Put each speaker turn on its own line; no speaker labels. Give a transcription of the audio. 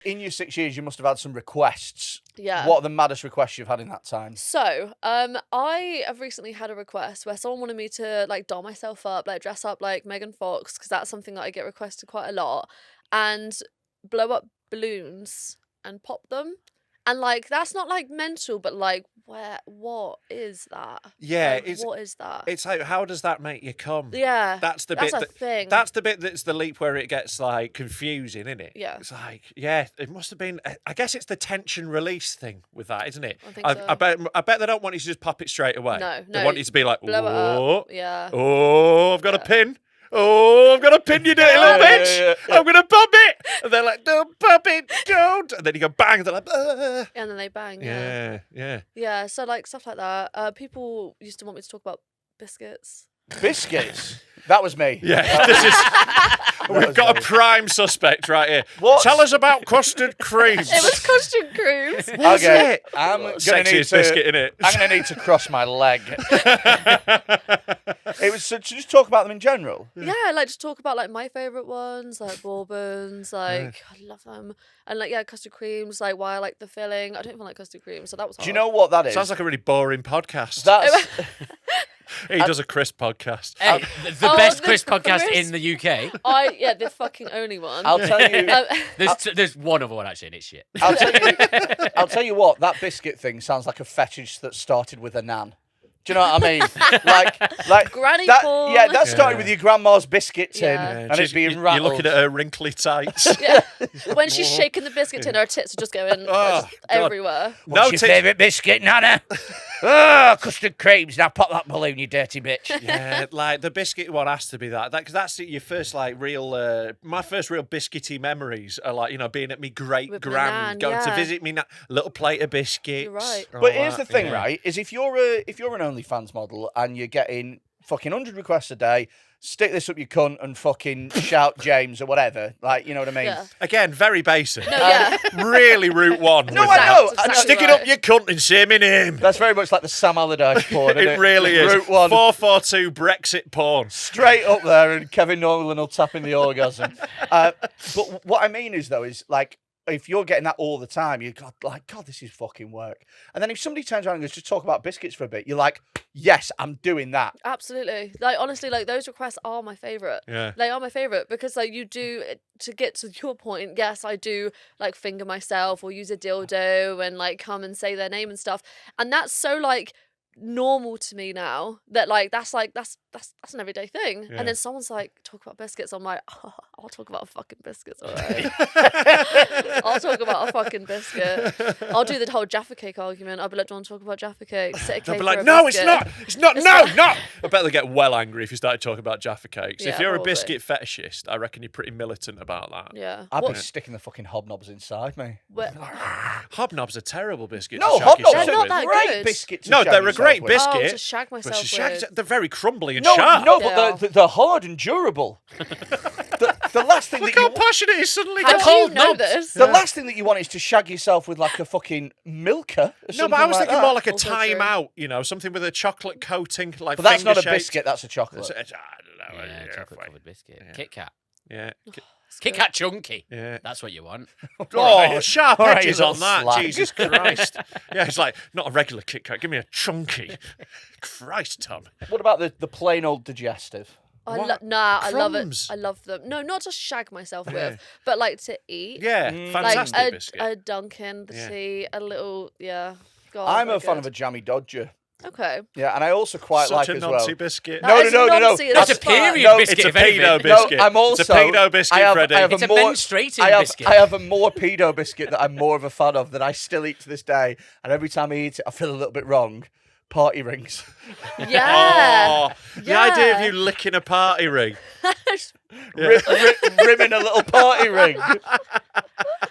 In your 6 years, you must have had some requests.
Yeah.
What are the maddest requests you've had in that time?
So, I have recently had a request where someone wanted me to like doll myself up, like dress up like Megan Fox, because that's something that I get requested quite a lot, and blow up balloons and pop them. And like that's not like mental, but like what is that?
Yeah,
Like, what is that?
It's like, how does that make you come?
Yeah,
That's the
that's
bit.
a thing.
That's the bit that's the leap where it gets like confusing, isn't it?
Yeah.
It's like, yeah, it must have been. I guess it's the tension release thing with that, isn't it?
I think so.
I bet they don't want you to just pop it straight away.
No,
They
no,
want you to be like,
blow it
oh,
up. Yeah.
oh, I've got a pin. Oh, I've got a pin, you dirty little bitch.
yeah.
I'm gonna pop it. And they're like, don't pop it, don't. And then you go bang. And they're like,
And then they bang.
yeah.
Yeah. So like stuff like that. People used to want me to talk about biscuits.
Biscuits. That was me.
Yeah, this is. We've
was
got
me.
a prime suspect right here.
What?
Tell us about custard creams.
It was custard creams.
Okay,
it?
I'm gonna
Sexiest biscuit, innit?
I'm gonna need to cross my leg. It was to just talk about them in general.
Yeah, like just talk about like my favorite ones, like bourbons, like I love them, and like custard creams, like why I like the filling. I don't even like custard cream, so that was hard.
Do you know what that is?
Sounds like a really boring podcast.
That's
He does a crisp podcast.
Hey, the
Oh,
best
the
crisp podcast
crisp.
in the UK.
the fucking only one.
I'll tell you.
There's one other one actually, and it's shit.
I'll tell you what. That biscuit thing sounds like a fetish that started with a nan. Do you know what I mean? like
Granny
that,
porn.
yeah, that started with your grandma's biscuit tin
Yeah.
and it's being
You're
rattled.
looking at her wrinkly tights.
Yeah. When she's shaking the biscuit tin, her tits are just going
Oh,
just
God.
everywhere.
No tits.
biscuit, Nana? Oh, custard creams. Now pop that balloon, you dirty bitch.
Yeah, like the biscuit one has to be that because that's your first like real. My first real biscuity memories are like being at me great
With my
grand,
nan,
going to
yeah.
visit me, little plate of biscuits.
You're right.
all
But here's
that,
the thing,
yeah.
right? Is if you're an OnlyFans model and you're getting fucking 100 requests a day, stick this up your cunt and fucking shout James or whatever. Like, you know what I mean?
Yeah.
Again, very basic.
No, yeah.
Really, route one.
No,
with
I
that.
know.
Exactly
Stick it
right.
up your cunt and say my name.
That's very much like the Sam Allardyce porn, isn't it?
It really is.
Route one.
442 Brexit porn.
Straight up there, and Kevin Nolan will tap in the orgasm. But what I mean is, though, is like, if you're getting that all the time, you're like, God, this is fucking work. And then if somebody turns around and goes, just talk about biscuits for a bit, you're like, yes, I'm doing that.
Absolutely. Like honestly, like those requests are my favorite.
Yeah.
They are my favorite because like you do to get to your point. Yes, I do like finger myself or use a dildo and like come and say their name and stuff. And that's so like normal to me now that like that's an everyday thing.
Yeah.
And then someone's like, talk about biscuits. I'm like, oh, I'll talk about fucking biscuits, all right. I'll talk about a fucking biscuit. I'll do the whole Jaffa cake argument. I'll be like, do you want to talk about Jaffa cake? Sit a cake
They'll be
for
like,
a
no, it's
biscuit."
not. It's not.
It's
No,
not.
no. I bet they get well angry if you started talking about Jaffa cakes.
Yeah,
If you're
probably.
a biscuit fetishist, I reckon you're pretty militant about that.
Yeah.
I'd
What-
be sticking the fucking hobnobs inside me.
what-
Hobnobs are terrible biscuits.
No,
to shag
hobnobs
yourself
They're not
with.
that
great
good.
biscuit to
No,
shag
they're a
yourself
great
with.
biscuit.
Oh, to shag
But
myself
she shags,
with.
they're very crumbly and
No,
sharp.
no,
Yeah.
but they're hard and durable. the last thing
Look
that
how
you
passionate he suddenly
How
got.
do you
Cold
know
knobs.
this?
the last thing that you want is to shag yourself with like a fucking milker. Or
No, but I was thinking
that.
more like a
Also
time
true.
out, something with a chocolate coating, like
But that's not a
finger-shaped.
biscuit, that's a chocolate.
I don't know.
Yeah, chocolate covered biscuit.
Yeah.
Kit Kat.
Yeah.
Kit Kat chunky.
Yeah.
That's what you want.
Oh, sharp
All right,
edges
you
on
little
that.
slag.
Jesus Christ. Yeah, it's like, not a regular Kit Kat. Give me a chunky. Christ, Tom.
What about the plain old digestive?
I
What?
love
Crumbs?
it. I love them. No, not to shag myself with, but like to eat.
Yeah,
Like
fantastic biscuit.
a Dunkin', the
Yeah.
tea, a little, yeah. God,
I'm
they're
a fan of
good.
a jammy dodger.
Okay.
Yeah, and I also quite
Such
like
a
as well.
Nazi biscuit.
That
No,
is
no, no, no,
Nazi,
no.
that's
That's a
fine.
period
No,
biscuit,
It's a
if anything.
pedo biscuit.
No, I'm also.
It's a pedo biscuit, Freddie.
I have
It's a
more,
menstruating
I have,
biscuit.
I have a more pedo biscuit that I'm more of a fan of that I still eat to this day. And every time I eat it, I feel a little bit wrong. Party rings.
Yeah.
Oh, the idea of
Yeah.
you licking a party ring.
Rimming a little party ring.